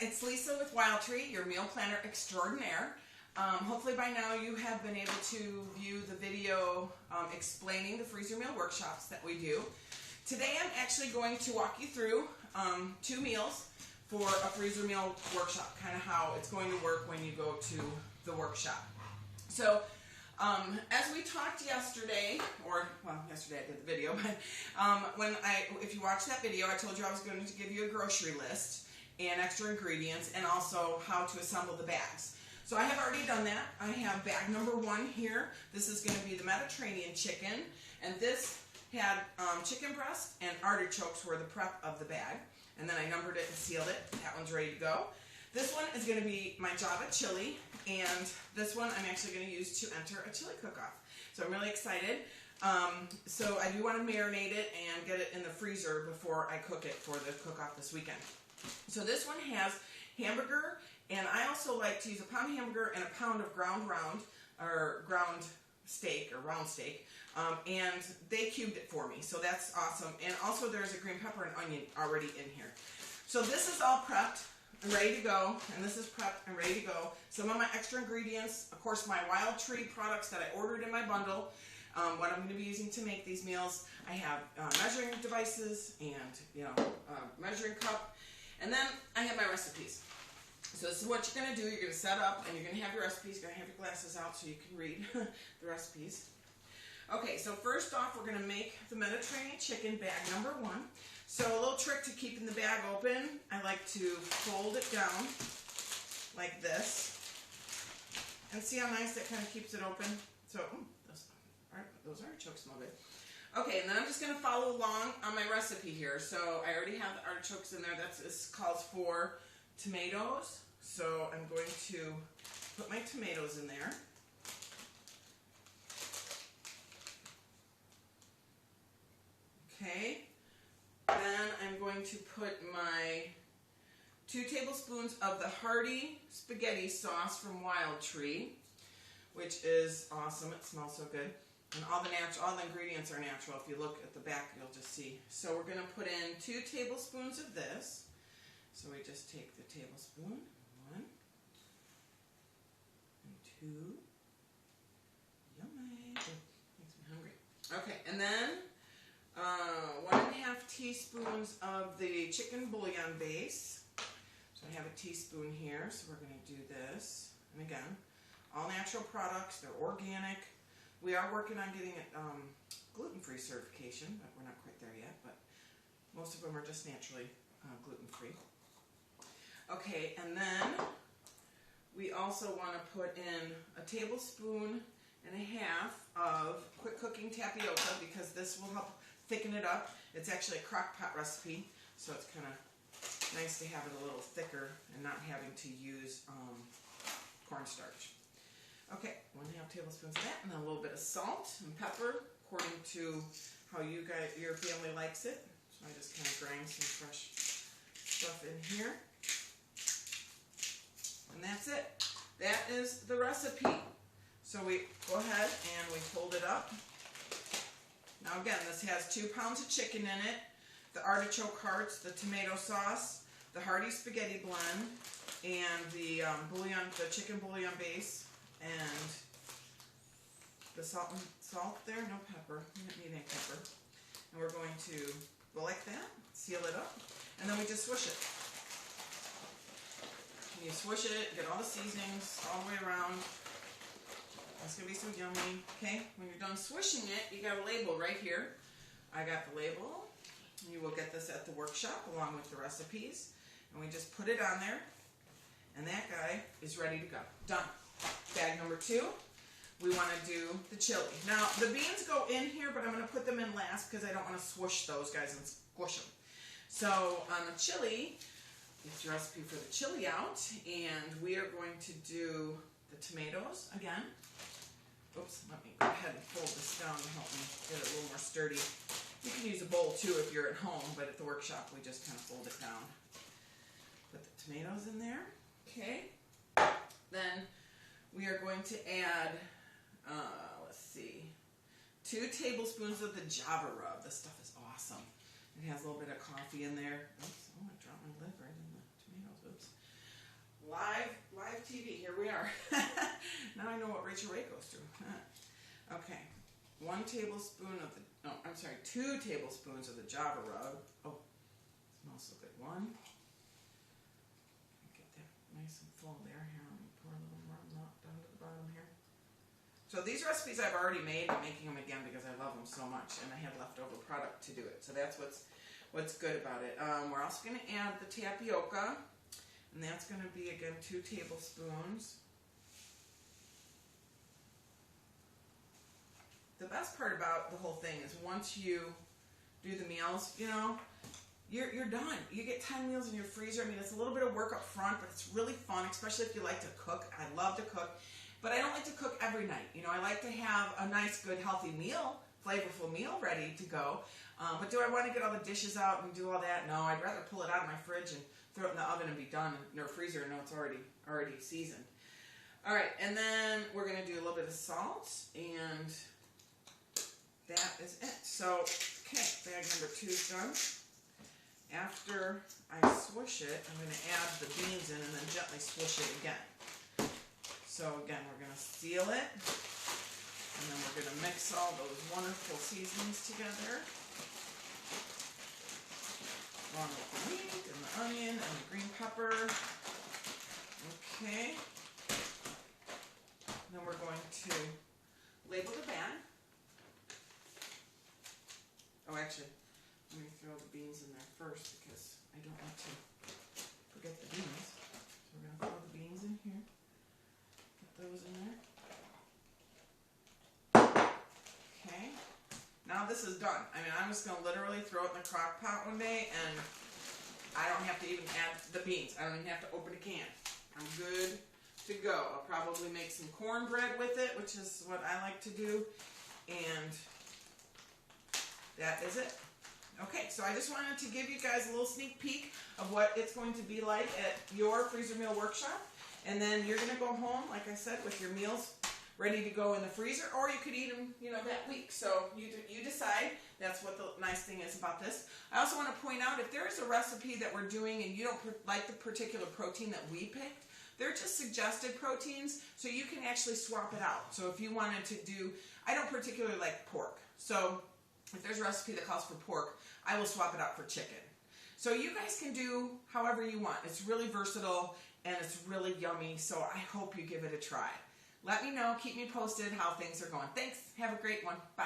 there, it's Lisa with Wildtree, your meal planner extraordinaire. Hopefully by now you have been able to view the video explaining the freezer meal workshops that we do. Today I'm actually going to walk you through 2 meals for a freezer meal workshop, kind of how it's going to work when you go to the workshop. So as we talked yesterday, yesterday I did the video, but if you watched that video, I told you I was going to give you a grocery list and extra ingredients and also how to assemble the bags. So I have already done that. I have bag number 1 here. This is going to be the Mediterranean chicken, and this had chicken breast and artichokes were the prep of the bag, and then I numbered it and sealed it. That one's ready to go. This one is going to be my Java chili, and this one I'm actually going to use to enter a chili cook-off. So I'm really excited. So I do want to marinate it and get it in the freezer before I cook it for the cook-off this weekend. So this one has hamburger, and I also like to use a pound of hamburger and a pound of ground steak, and they cubed it for me, so that's awesome. And also there's a green pepper and onion already in here. So this is all prepped and ready to go, and this is prepped and ready to go. Some of my extra ingredients, of course, my Wildtree products that I ordered in my bundle, what I'm going to be using to make these meals. I have measuring devices and measuring cup, and then I have my recipes. So this is what you're going to do. You're going to set up, and you're going to have your recipes. You're going to have your glasses out so you can read the recipes. Okay, so first off, we're going to make the Mediterranean chicken, bag number 1. So a little trick to keeping the bag open, I like to fold it down like this. And see how nice that kind of keeps it open? So, those artichokes smell good. Okay, and then I'm just going to follow along on my recipe here. So I already have the artichokes in there. This calls for tomatoes. So I'm going to put my tomatoes in there. Okay, then I'm going to put my 2 tablespoons of the hearty spaghetti sauce from Wildtree, which is awesome. It smells so good. And all the ingredients are natural. If you look at the back, you'll just see. So we're going to put in 2 tablespoons of this. So we just take the tablespoon, 1 and 2. Yummy. Makes me hungry. Okay, and then 1½ teaspoons of the chicken bouillon base. So I have a teaspoon here, so we're going to do this. And again, all natural products, they're organic. We are working on getting it gluten-free certification, but we're not quite there yet. But most of them are just naturally gluten-free. Okay, and then we also want to put in 1.5 tablespoons of quick cooking tapioca, because this will help thicken it up. It's actually a crock pot recipe, so it's kind of nice to have it a little thicker and not having to use cornstarch. Okay, 1½ tablespoons of that, and then a little bit of salt and pepper according to how your family likes it. So I just kind of grind some fresh stuff in here. And that's it. That is the recipe. So we go ahead and we fold it up. Now again, this has 2 pounds of chicken in it, the artichoke hearts, the tomato sauce, the hearty spaghetti blend, and the chicken bouillon base, and the salt there, no pepper. You don't need any pepper. And we're going to go like that, seal it up, and then we just swish it. And you swish it, get all the seasonings all the way around. It's going to be so yummy. Okay, when you're done swishing it, you got a label right here. I got the label. You will get this at the workshop along with the recipes. And we just put it on there, and that guy is ready to go. Done. Bag number 2, we want to do the chili. Now, the beans go in here, but I'm going to put them in last because I don't want to swoosh those guys and squish them. So on the chili, get your recipe for the chili out, and we are going to do the tomatoes again. Oops, let me go ahead and fold this down to help me get it a little more sturdy. You can use a bowl too if you're at home, but at the workshop we just kind of fold it down. Put the tomatoes in there. Okay. Then we are going to add, let's see, 2 tablespoons of the Java rub. This stuff is awesome. It has a little bit of coffee in there. Oops, oh, I dropped my lid right in the tomatoes. Oops. 1 tablespoon of the, no, I'm sorry, 2 tablespoons of the Java rub. Oh, smells so good. 1. Get that nice and full there. Here, let me pour a little more down to the bottom here. So these recipes I've already made. I'm making them again because I love them so much, and I had leftover product to do it. So that's what's good about it. We're also going to add the tapioca, and that's going to be, again, 2 tablespoons. The best part about the whole thing is once you do the meals, you know, you're done. You get 10 meals in your freezer. I mean, it's a little bit of work up front, but it's really fun, especially if you like to cook. I love to cook, but I don't like to cook every night. You know, I like to have a nice, good, healthy meal, flavorful meal ready to go. But do I want to get all the dishes out and do all that? No, I'd rather pull it out of my fridge and throw it in the oven and be done, or freezer and know it's already seasoned. All right, and then we're going to do a little bit of salt, and that is it. So, okay, bag number 2 is done. After I swish it, I'm going to add the beans in and then gently swish it again. So again, we're going to seal it, and then we're going to mix all those wonderful seasonings together, along with the meat and the onion and the green pepper. Okay. Then we're going to label the bag. Oh, actually, let me throw the beans in there first because I don't want to forget the beans. So we're going to throw the beans in here. Get those in there. Okay. Now this is done. I mean, I'm just going to literally throw it in the crock pot one day, and I don't have to even add the beans. I don't even have to open a can. I'm good to go. I'll probably make some cornbread with it, which is what I like to do. And that is it. Okay, so I just wanted to give you guys a little sneak peek of what it's going to be like at your freezer meal workshop. And then you're going to go home, like I said, with your meals ready to go in the freezer, or you could eat them, you know, that week. So you decide. That's what the nice thing is about this. I also want to point out, if there is a recipe that we're doing and you don't like the particular protein that we picked, they're just suggested proteins, so you can actually swap it out. So if you wanted to do, I don't particularly like pork, so if there's a recipe that calls for pork, I will swap it out for chicken. So you guys can do however you want. It's really versatile and it's really yummy, so I hope you give it a try. Let me know, keep me posted how things are going. Thanks, have a great one, bye.